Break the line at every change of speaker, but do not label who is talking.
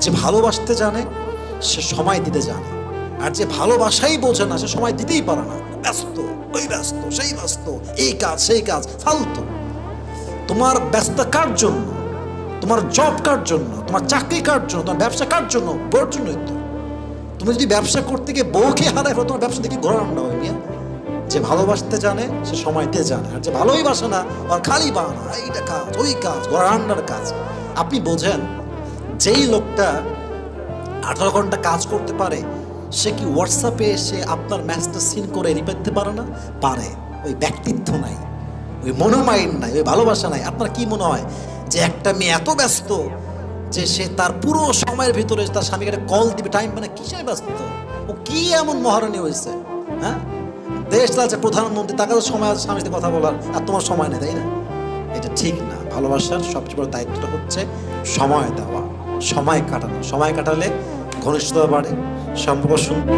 যে ভালোবাসতে জানে সে সময় দিতে জানে, আর যে ভালোবাসাই বোঝে না সে সময় দিতেই পারে না। ব্যস্ত, ওই ব্যস্ত, সেই ব্যস্ত, এই কাজ সেই কাজ, ফালতু। তোমার ব্যস্ত কার জন্য? তোমার জব কার জন্য? তোমার চাকরি কার জন্য? তোমার ব্যবসা কার জন্য? বউর জন্যই তো। তুমি যদি ব্যবসা করতে গিয়ে বউকে হারায় ফেলো, তোমার ব্যবসা থেকে ঘোরা রান্না হয় মিয়া। যে ভালোবাসতে জানে সে সময় দিতে জানে, আর যে ভালোই বাসে না আর খালি বাহানা, এইটা কাজ ওই কাজ, ঘোরা রান্নার কাজ। আপনি বোঝেন যেই লোকটা 18 ঘন্টা কাজ করতে পারে সে কি হোয়াটসঅ্যাপে এসে আপনার ম্যাসেজটা সিন করে রিপ্লাই দিতে পারে না? পারে। ওই ব্যক্তিত্ব নাই, ওই মনোমাইন্ড নাই, ওই ভালোবাসা নাই। আপনার কি মনে হয় যে একটা মেয়ে এত ব্যস্ত যে সে তার পুরো সময়ের ভিতরে তার স্বামীকে একটা কল দিবে, টাইম মানে কিসে ব্যস্ত? ও কি এমন মহারানী হয়েছে? হ্যাঁ, দেশ চালাচ্ছে প্রধানমন্ত্রী, তার কাছে সময় আছে স্বামীর সাথে কথা বলার, আর তোমার সময় নেই, তাই না? এটা ঠিক না। ভালোবাসার সবচেয়ে বড় দায়িত্বটা হচ্ছে সময় দেওয়া, সময় কাটানো। সময় কাটালে ঘনিষ্ঠতা বাড়ে, সম্পর্ক সুন্দর।